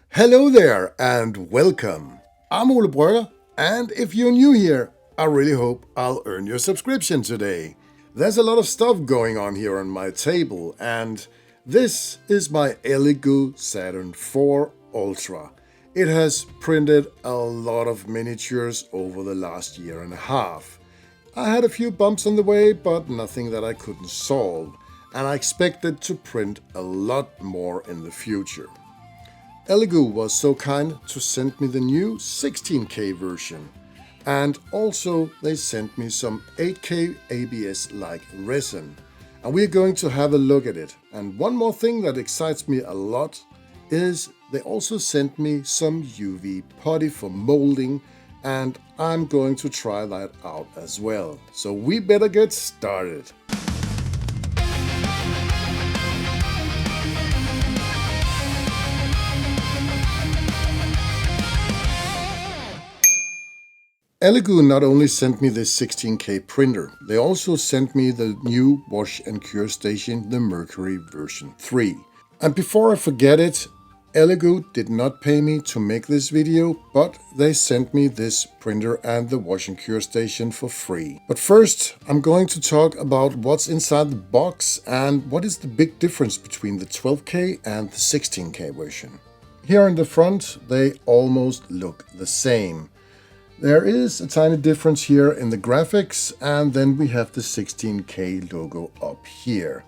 Hello there and welcome. I'm Ole Brøgger, and if you're new here, I really hope I'll earn your subscription today. There's a lot of stuff going on here on my table, and this is my Elegoo Saturn 4 Ultra. It has printed a lot of miniatures over the last year and a half. I had a few bumps on the way, but nothing that I couldn't solve, and I expected to print a lot more in the future. Elegoo was so kind to send me the new 16K version, and also they sent me some 8K ABS like Resin, and we're going to have a look at it. And one more thing that excites me a lot is they also sent me some UV putty for molding, and I'm going to try that out as well. So we better get started. Elegoo not only sent me this 16K printer, they also sent me the new wash and cure station, the Mercury version 3. And before I forget it, Elegoo did not pay me to make this video, but they sent me this printer and the wash and cure station for free. But first, I'm going to talk about what's inside the box and what is the big difference between the 12K and the 16K version. Here in the front, they almost look the same. There is a tiny difference here in the graphics, and then we have the 16K logo up here.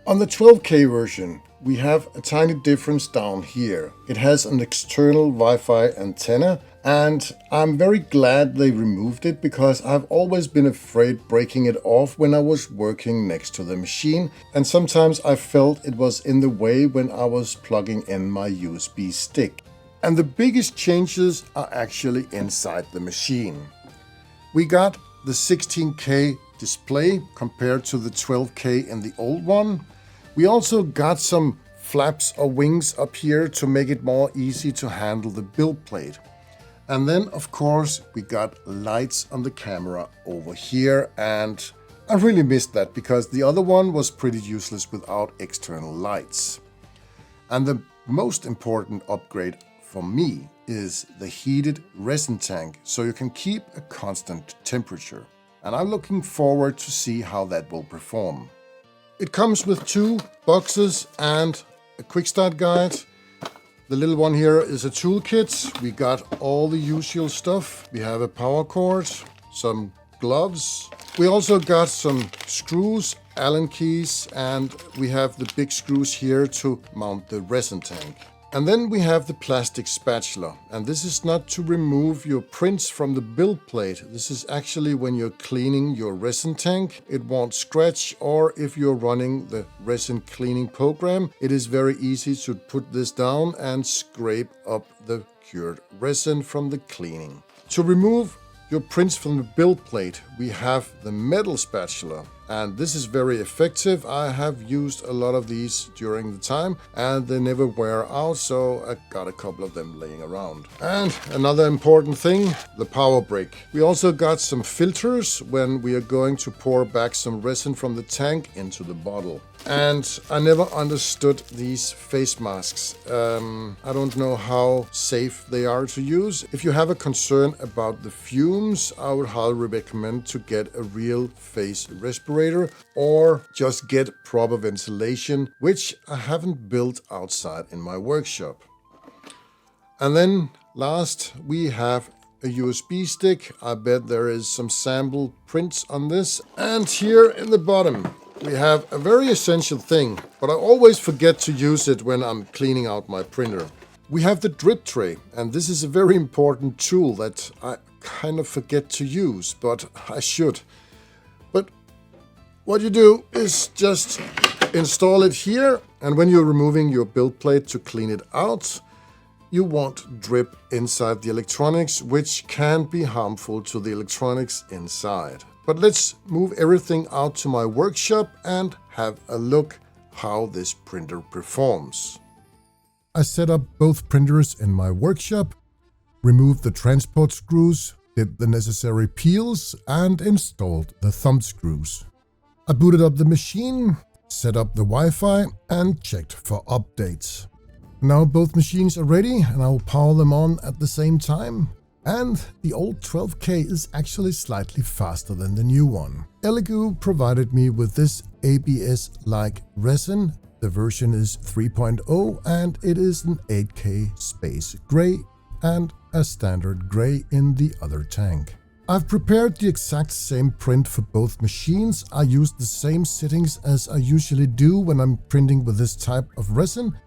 On the 12K version, we have a tiny difference down here. It has an external Wi-Fi antenna, and I'm very glad they removed it because I've always been afraid breaking it off when I was working next to the machine, and sometimes I felt it was in the way when I was plugging in my USB stick. And the biggest changes are actually inside the machine. We got the 16K display compared to the 12K in the old one. We also got some flaps or wings up here to make it more easy to handle the build plate. And then of course we got lights on the camera over here, and I really missed that because the other one was pretty useless without external lights. And the most important upgrade for me is the heated resin tank, so you can keep a constant temperature. And I'm looking forward to see how that will perform. It comes with two boxes and a quick start guide. The little one here is a toolkit. We got all the usual stuff. We have a power cord, some gloves. We also got some screws, Allen keys, and we have the big screws here to mount the resin tank. And then we have the plastic spatula, and this is not to remove your prints from the build plate. This is actually when you're cleaning your resin tank. It won't scratch, or if you're running the resin cleaning program, it is very easy to put this down and scrape up the cured resin from the cleaning. To remove your prints from the build plate, we have the metal spatula, and this is very effective. I have used a lot of these during the time, and they never wear out, so I got a couple of them laying around. And another important thing, the power brake. We also got some filters when we are going to pour back some resin from the tank into the bottle. And I never understood these face masks. I don't know how safe they are to use. If you have a concern about the fumes, I would highly recommend to get a real face respirator or just get proper ventilation, which I haven't built outside in my workshop. And then last, we have a USB stick. I bet there is some sample prints on this. And here in the bottom, we have a very essential thing, but I always forget to use it when I'm cleaning out my printer. We have the drip tray, and this is a very important tool that I kind of forget to use, but I should. But what you do is just install it here, and when you're removing your build plate to clean it out, you won't drip inside the electronics, which can be harmful to the electronics inside. But let's move everything out to my workshop and have a look how this printer performs. I set up both printers in my workshop, removed the transport screws, did the necessary peels, and installed the thumb screws. I booted up the machine, set up the Wi-Fi, and checked for updates. Now both machines are ready and I'll power them on at the same time. And the old 12K is actually slightly faster than the new one. Elegoo provided me with this ABS-like resin. The version is 3.0 and it is an 8K space gray and a standard gray in the other tank. I've prepared the exact same print for both machines. I used the same settings as I usually do when I'm printing with this type of resin,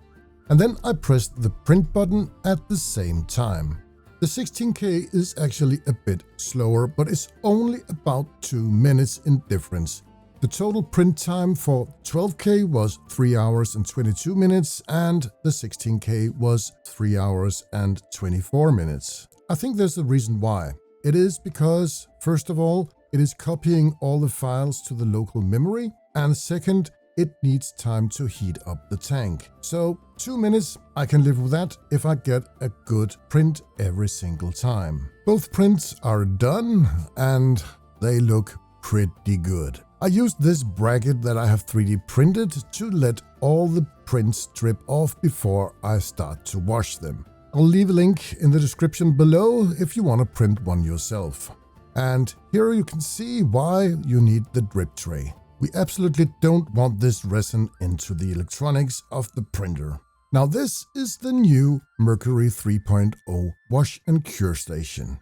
and then I pressed the print button at the same time. The 16K is actually a bit slower, but it's only about 2 minutes in difference. The total print time for 12K was 3 hours and 22 minutes and the 16K was 3 hours and 24 minutes. I think there's a reason why. It is because, first of all, it is copying all the files to the local memory, and second, it needs time to heat up the tank. So 2 minutes, I can live with that if I get a good print every single time. Both prints are done and they look pretty good. I used this bracket that I have 3D printed to let all the prints drip off before I start to wash them. I'll leave a link in the description below if you want to print one yourself. And here you can see why you need the drip tray. We absolutely don't want this resin into the electronics of the printer. Now this is the new Mercury 3.0 wash and cure station.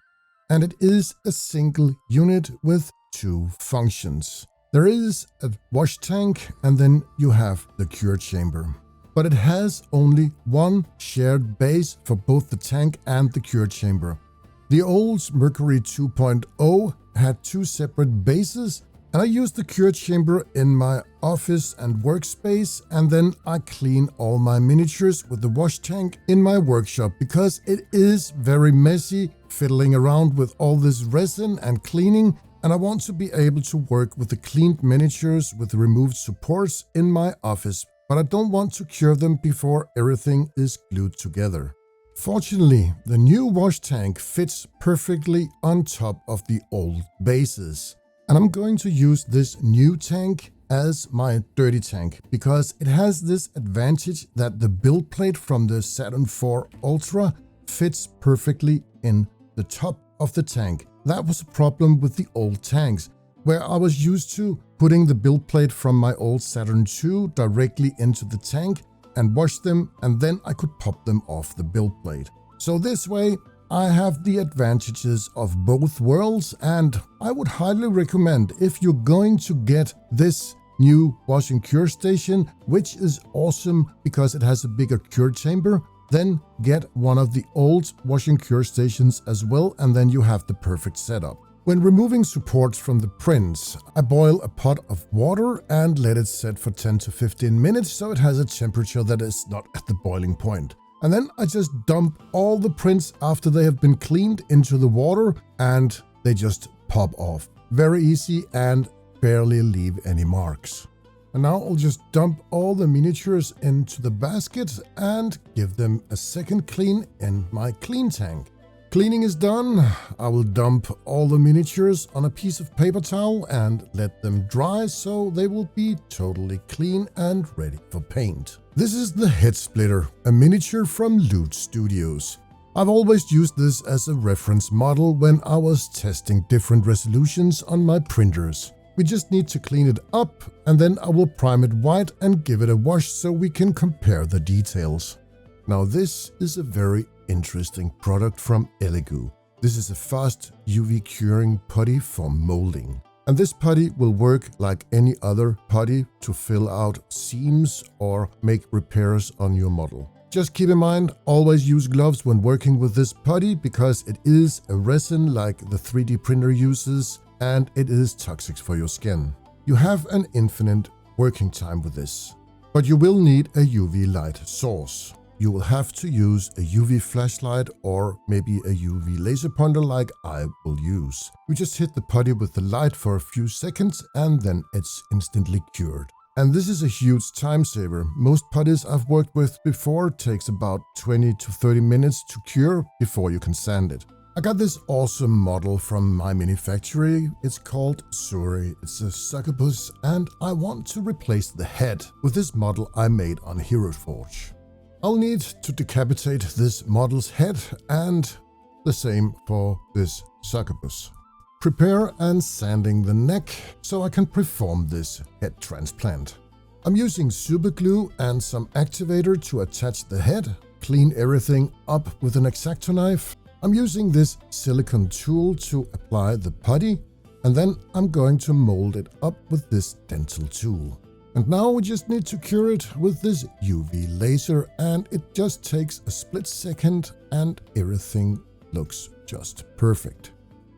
And it is a single unit with 2 functions. There is a wash tank and then you have the cure chamber. But it has only one shared base for both the tank and the cure chamber. The old Mercury 2.0 had 2 separate bases, and I used the cure chamber in my office and workspace, and then I clean all my miniatures with the wash tank in my workshop because it is very messy fiddling around with all this resin and cleaning, and I want to be able to work with the cleaned miniatures with the removed supports in my office. But I don't want to cure them before everything is glued together. Fortunately, the new wash tank fits perfectly on top of the old bases. And I'm going to use this new tank as my dirty tank because it has this advantage that the build plate from the Saturn 4 Ultra fits perfectly in the top of the tank. That was a problem with the old tanks, where I was used to putting the build plate from my old Saturn 2 directly into the tank and wash them, and then I could pop them off the build plate. So this way I have the advantages of both worlds, and I would highly recommend, if you're going to get this new wash and cure station, which is awesome because it has a bigger cure chamber, then get one of the old wash and cure stations as well, and then you have the perfect setup. When removing supports from the prints, I boil a pot of water and let it set for 10 to 15 minutes so it has a temperature that is not at the boiling point. And then I just dump all the prints after they have been cleaned into the water and they just pop off. Very easy and barely leave any marks. And now I'll just dump all the miniatures into the basket and give them a second clean in my clean tank. Cleaning is done. I will dump all the miniatures on a piece of paper towel and let them dry so they will be totally clean and ready for paint. This is the Head Splitter, a miniature from Loot Studios. I've always used this as a reference model when I was testing different resolutions on my printers. We just need to clean it up and then I will prime it white and give it a wash so we can compare the details. Now this is a very interesting product from Elegoo. This is a fast UV curing putty for molding. And this putty will work like any other putty to fill out seams or make repairs on your model. Just keep in mind, always use gloves when working with this putty because it is a resin like the 3D printer uses and it is toxic for your skin. You have an infinite working time with this, but you will need a UV light source. You will have to use a UV flashlight or maybe a UV laser pointer like I will use. You just hit the putty with the light for a few seconds and then it's instantly cured. And this is a huge time saver. Most putties I've worked with before takes about 20 to 30 minutes to cure before you can sand it. I got this awesome model from my mini factory. It's called Suri. It's a succubus, and I want to replace the head with this model I made on Hero Forge. I'll need to decapitate this model's head and the same for this succubus. Prepare and sanding the neck so I can perform this head transplant. I'm using super glue and some activator to attach the head, clean everything up with an X-Acto knife. I'm using this silicone tool to apply the putty, and then I'm going to mold it up with this dental tool. And now we just need to cure it with this UV laser, and it just takes a split second and everything looks just perfect.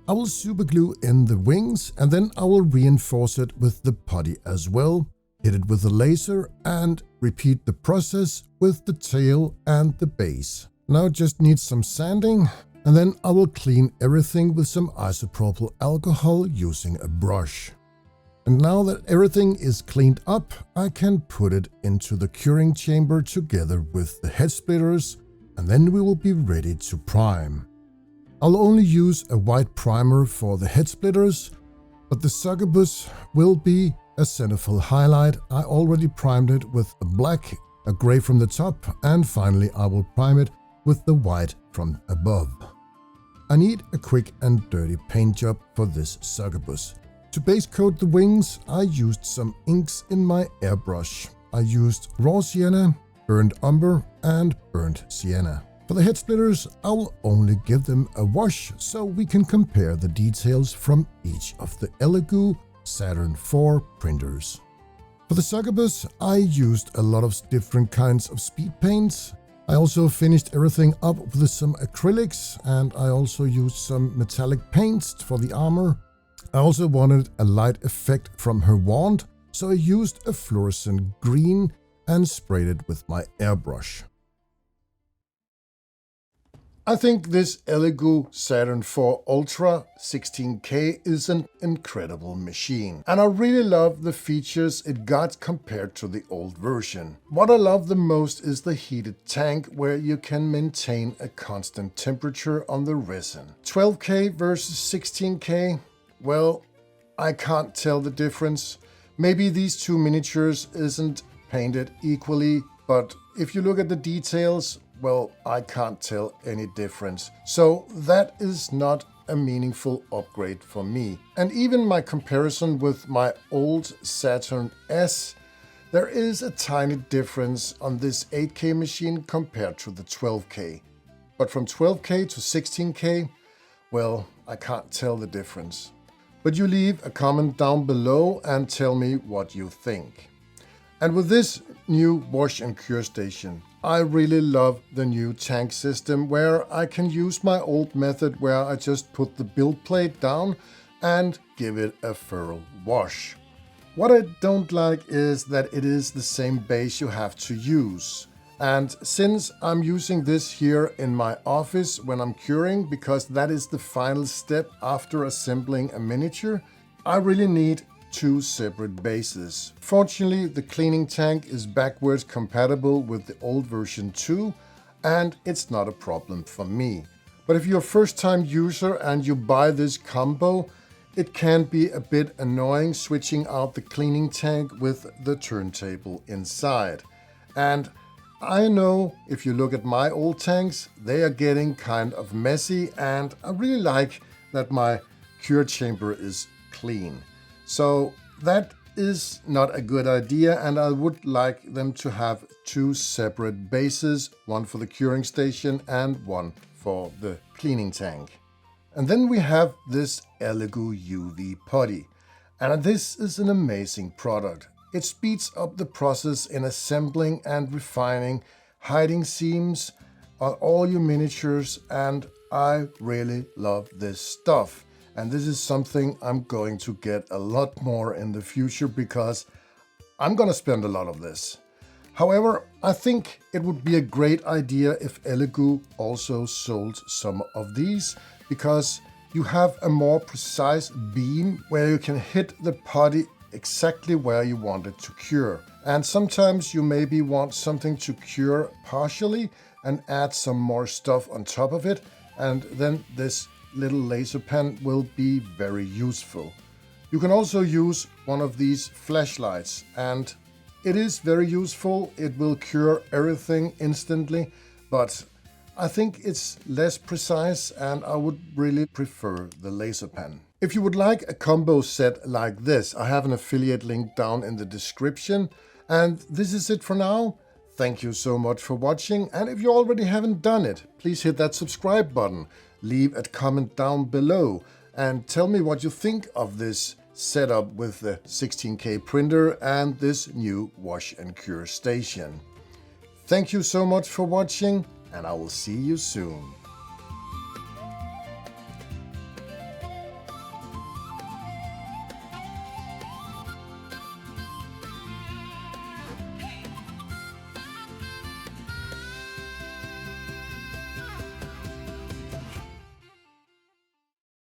I will super glue in the wings, and then I will reinforce it with the putty as well, hit it with the laser, and repeat the process with the tail and the base. Now it just needs some sanding, and then I will clean everything with some isopropyl alcohol using a brush. And now that everything is cleaned up, I can put it into the curing chamber together with the head splitters, and then we will be ready to prime. I'll only use a white primer for the head splitters, but the succubus will be a centerfold highlight. I already primed it with a black, a gray from the top, and finally I will prime it with the white from above. I need a quick and dirty paint job for this succubus. To base coat the wings, I used some inks in my airbrush. I used raw sienna, burnt umber, and burnt sienna. For the head splitters, I will only give them a wash so we can compare the details from each of the Elegoo Saturn 4 printers. For the succubus, I used a lot of different kinds of speed paints. I also finished everything up with some acrylics, and I also used some metallic paints for the armor. I also wanted a light effect from her wand, so I used a fluorescent green and sprayed it with my airbrush. I think this Elegoo Saturn 4 Ultra 16K is an incredible machine, and I really love the features it got compared to the old version. What I love the most is the heated tank, where you can maintain a constant temperature on the resin. 12K versus 16K, well, I can't tell the difference. Maybe these two miniatures isn't painted equally, but if you look at the details, well, I can't tell any difference. So that is not a meaningful upgrade for me. And even my comparison with my old Saturn S, there is a tiny difference on this 8K machine compared to the 12K. But from 12K to 16K, well, I can't tell the difference. But you leave a comment down below and tell me what you think. And with this new wash and cure station, I really love the new tank system, where I can use my old method where I just put the build plate down and give it a thorough wash. What I don't like is that it is the same base you have to use. And since I'm using this here in my office when I'm curing, because that is the final step after assembling a miniature, I really need two separate bases. Fortunately, the cleaning tank is backwards compatible with the old version 2, and it's not a problem for me. But if you're a first-time user and you buy this combo, it can be a bit annoying switching out the cleaning tank with the turntable inside. And I know if you look at my old tanks, they are getting kind of messy, and I really like that my cure chamber is clean. So that is not a good idea, and I would like them to have two separate bases, one for the curing station and one for the cleaning tank. And then we have this Elegoo UV putty, and this is an amazing product. It speeds up the process in assembling and refining, hiding seams on all your miniatures, and I really love this stuff. And this is something I'm going to get a lot more in the future, because I'm going to spend a lot of this. However, I think it would be a great idea if Elegoo also sold some of these, because you have a more precise beam where you can hit the putty exactly where you want it to cure. And sometimes you maybe want something to cure partially and add some more stuff on top of it. and then this little laser pen will be very useful. You can also use one of these flashlights, and it is very useful. It will cure everything instantly, but I think it's less precise and I would really prefer the laser pen. If you would like a combo set like this, I have an affiliate link down in the description. And this is it for now. Thank you so much for watching, and if you already haven't done it, please hit that subscribe button, leave a comment down below, and tell me what you think of this setup with the 16K printer and this new wash and cure station. Thank you so much for watching, and I will see you soon.